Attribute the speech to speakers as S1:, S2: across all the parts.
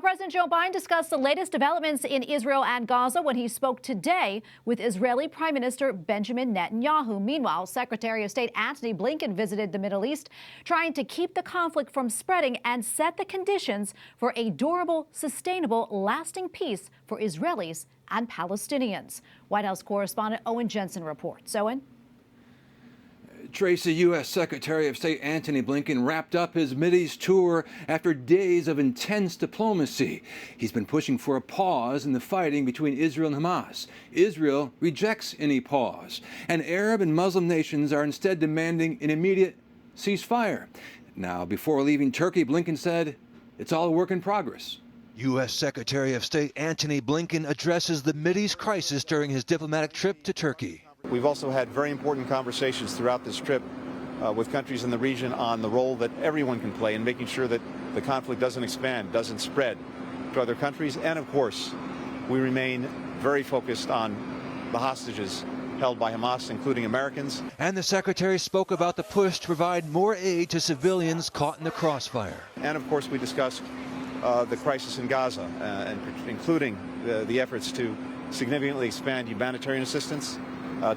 S1: President Joe Biden discussed the latest developments in Israel and Gaza when he spoke today with Israeli Prime Minister Benjamin Netanyahu. Meanwhile, Secretary of State Antony Blinken visited the Middle East, trying to keep the conflict from spreading and set the conditions for a durable, sustainable, lasting peace for Israelis and Palestinians. White House correspondent Owen Jensen reports. Owen?
S2: Tracy, U.S. Secretary of State Antony Blinken wrapped up his Mideast tour after days of intense diplomacy. He's been pushing for a pause in the fighting between Israel and Hamas. Israel rejects any pause, and Arab and Muslim nations are instead demanding an immediate ceasefire. Now, before leaving Turkey, Blinken said it's all a work in progress.
S3: U.S. Secretary of State Antony Blinken addresses the Mideast crisis during his diplomatic trip to Turkey.
S4: We've also had very important conversations throughout this trip with countries in the region on the role that everyone can play in making sure that the conflict doesn't expand, doesn't spread to other countries. And of course, we remain very focused on the hostages held by Hamas, including Americans.
S3: And the secretary spoke about the push to provide more aid to civilians caught in the crossfire.
S4: And of course, we discussed the crisis in Gaza, including the efforts to significantly expand humanitarian assistance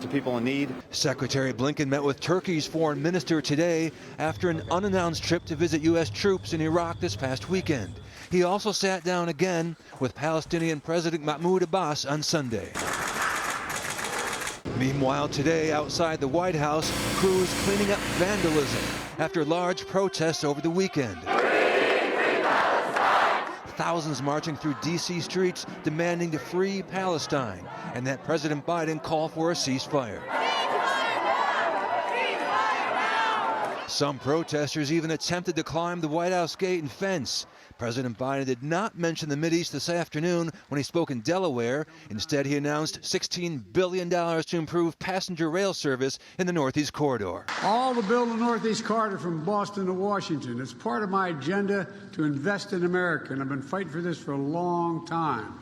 S4: to people in need.
S3: Secretary Blinken met with Turkey's foreign minister today after an unannounced trip to visit U.S. troops in Iraq this past weekend. He also sat down again with Palestinian President Mahmoud Abbas on Sunday. Meanwhile, today outside the White House, crews cleaning up vandalism after large protests over the weekend. Thousands marching through D.C. streets demanding to free Palestine and that President Biden call for a ceasefire. Some protesters even attempted to climb the White House gate and fence. President Biden did not mention the Mideast this afternoon when he spoke in Delaware. Instead, he announced $16 billion to improve passenger rail service in the Northeast Corridor.
S5: All to build the Northeast Corridor from Boston to Washington. It's part of my agenda to invest in America, and I've been fighting for this for a long time.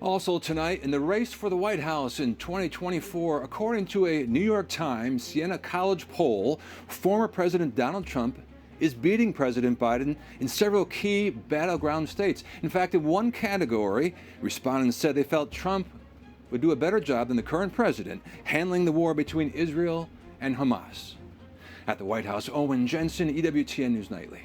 S2: Also tonight, in the race for the White House in 2024, according to a New York Times Siena College poll, former President Donald Trump is beating President Biden in several key battleground states. In fact, in one category, respondents said they felt Trump would do a better job than the current president handling the war between Israel and Hamas. At the White House, Owen Jensen, EWTN News Nightly.